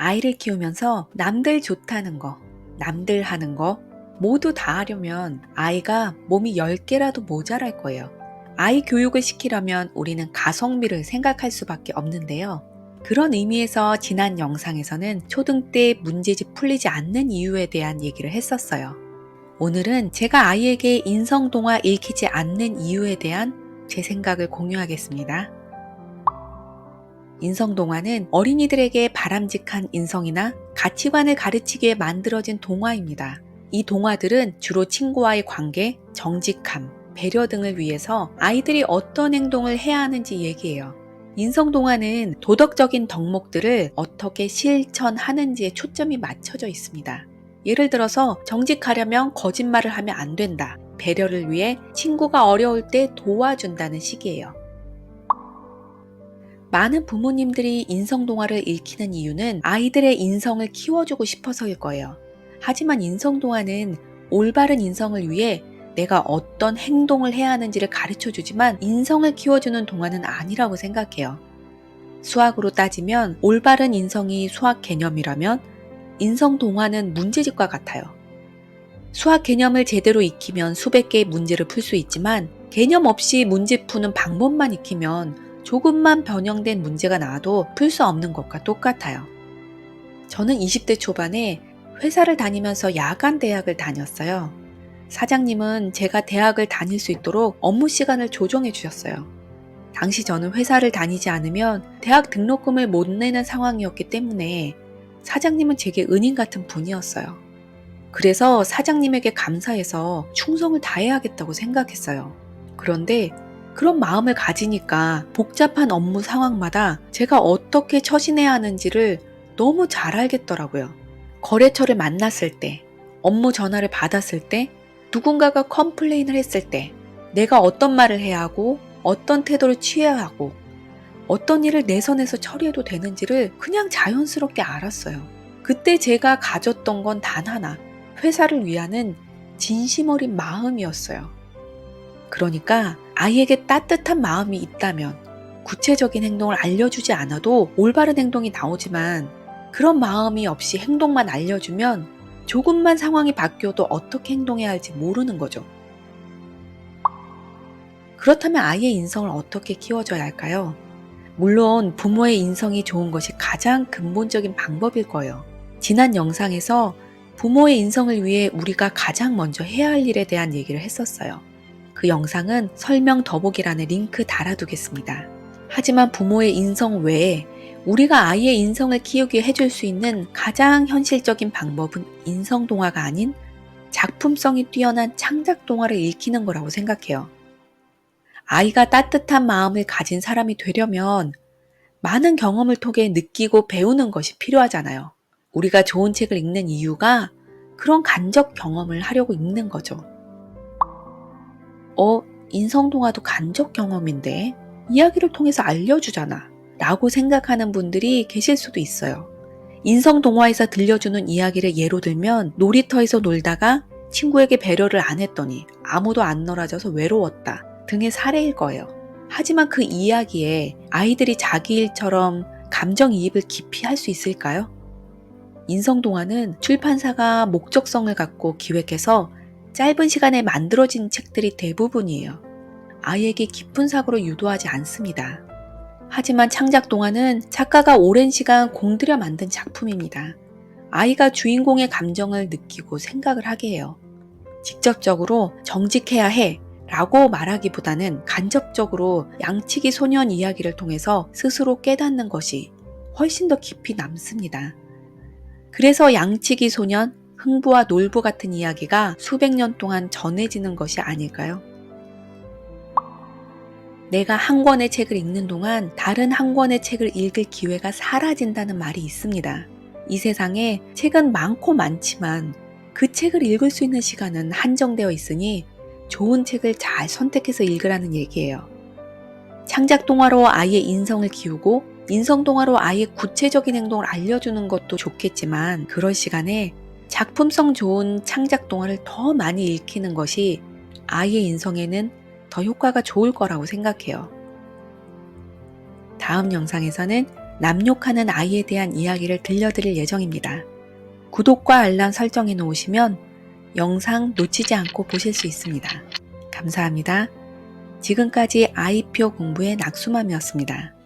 아이를 키우면서 남들 좋다는 거, 남들 하는 거 모두 다 하려면 아이가 몸이 10개라도 모자랄 거예요. 아이 교육을 시키려면 우리는 가성비를 생각할 수밖에 없는데요. 그런 의미에서 지난 영상에서는 초등 때 문제집 풀리지 않는 이유에 대한 얘기를 했었어요. 오늘은 제가 아이에게 인성동화 읽히지 않는 이유에 대한 제 생각을 공유하겠습니다. 인성동화는 어린이들에게 바람직한 인성이나 가치관을 가르치기에 만들어진 동화입니다. 이 동화들은 주로 친구와의 관계, 정직함, 배려 등을 위해서 아이들이 어떤 행동을 해야 하는지 얘기해요. 인성동화는 도덕적인 덕목들을 어떻게 실천하는지에 초점이 맞춰져 있습니다. 예를 들어서 정직하려면 거짓말을 하면 안 된다. 배려를 위해 친구가 어려울 때 도와준다는 식이에요. 많은 부모님들이 인성동화를 읽히는 이유는 아이들의 인성을 키워주고 싶어서일 거예요. 하지만 인성동화는 올바른 인성을 위해 내가 어떤 행동을 해야 하는지를 가르쳐 주지만 인성을 키워주는 동화는 아니라고 생각해요. 수학으로 따지면 올바른 인성이 수학 개념이라면 인성동화는 문제집과 같아요. 수학 개념을 제대로 익히면 수백 개의 문제를 풀 수 있지만 개념 없이 문제 푸는 방법만 익히면 조금만 변형된 문제가 나와도 풀 수 없는 것과 똑같아요. 저는 20대 초반에 회사를 다니면서 야간 대학을 다녔어요. 사장님은 제가 대학을 다닐 수 있도록 업무 시간을 조정해 주셨어요. 당시 저는 회사를 다니지 않으면 대학 등록금을 못 내는 상황이었기 때문에 사장님은 제게 은인 같은 분이었어요. 그래서 사장님에게 감사해서 충성을 다해야겠다고 생각했어요. 그런데 그런 마음을 가지니까 복잡한 업무 상황마다 제가 어떻게 처신해야 하는지를 너무 잘 알겠더라고요. 거래처를 만났을 때, 업무 전화를 받았을 때, 누군가가 컴플레인을 했을 때, 내가 어떤 말을 해야 하고, 어떤 태도를 취해야 하고, 어떤 일을 내 선에서 처리해도 되는지를 그냥 자연스럽게 알았어요. 그때 제가 가졌던 건 단 하나, 회사를 위하는 진심 어린 마음이었어요. 그러니까 아이에게 따뜻한 마음이 있다면 구체적인 행동을 알려주지 않아도 올바른 행동이 나오지만 그런 마음이 없이 행동만 알려주면 조금만 상황이 바뀌어도 어떻게 행동해야 할지 모르는 거죠. 그렇다면 아이의 인성을 어떻게 키워줘야 할까요? 물론 부모의 인성이 좋은 것이 가장 근본적인 방법일 거예요. 지난 영상에서 부모의 인성을 위해 우리가 가장 먼저 해야 할 일에 대한 얘기를 했었어요. 그 영상은 설명 더보기란에 링크 달아두겠습니다. 하지만 부모의 인성 외에 우리가 아이의 인성을 키우게 해줄 수 있는 가장 현실적인 방법은 인성동화가 아닌 작품성이 뛰어난 창작동화를 읽히는 거라고 생각해요. 아이가 따뜻한 마음을 가진 사람이 되려면 많은 경험을 통해 느끼고 배우는 것이 필요하잖아요. 우리가 좋은 책을 읽는 이유가 그런 간접 경험을 하려고 읽는 거죠. 인성동화도 간접 경험인데 이야기를 통해서 알려주잖아 라고 생각하는 분들이 계실 수도 있어요. 인성동화에서 들려주는 이야기를 예로 들면 놀이터에서 놀다가 친구에게 배려를 안 했더니 아무도 안 놀아줘서 외로웠다 등의 사례일 거예요. 하지만 그 이야기에 아이들이 자기 일처럼 감정이입을 깊이 할 수 있을까요? 인성동화는 출판사가 목적성을 갖고 기획해서 짧은 시간에 만들어진 책들이 대부분이에요. 아이에게 깊은 사고로 유도하지 않습니다. 하지만 창작동화는 작가가 오랜 시간 공들여 만든 작품입니다. 아이가 주인공의 감정을 느끼고 생각을 하게 해요. 직접적으로 정직해야 해 라고 말하기보다는 간접적으로 양치기 소년 이야기를 통해서 스스로 깨닫는 것이 훨씬 더 깊이 남습니다. 그래서 양치기 소년, 흥부와 놀부 같은 이야기가 수백 년 동안 전해지는 것이 아닐까요? 내가 한 권의 책을 읽는 동안 다른 한 권의 책을 읽을 기회가 사라진다는 말이 있습니다. 이 세상에 책은 많고 많지만 그 책을 읽을 수 있는 시간은 한정되어 있으니 좋은 책을 잘 선택해서 읽으라는 얘기예요. 창작동화로 아이의 인성을 키우고 인성동화로 아이의 구체적인 행동을 알려주는 것도 좋겠지만 그럴 시간에 작품성 좋은 창작동화를 더 많이 읽히는 것이 아이의 인성에는 더 효과가 좋을 거라고 생각해요. 다음 영상에서는 남욕하는 아이에 대한 이야기를 들려드릴 예정입니다. 구독과 알람 설정해 놓으시면 영상 놓치지 않고 보실 수 있습니다. 감사합니다. 지금까지 아이표 공부의 낙수맘이었습니다.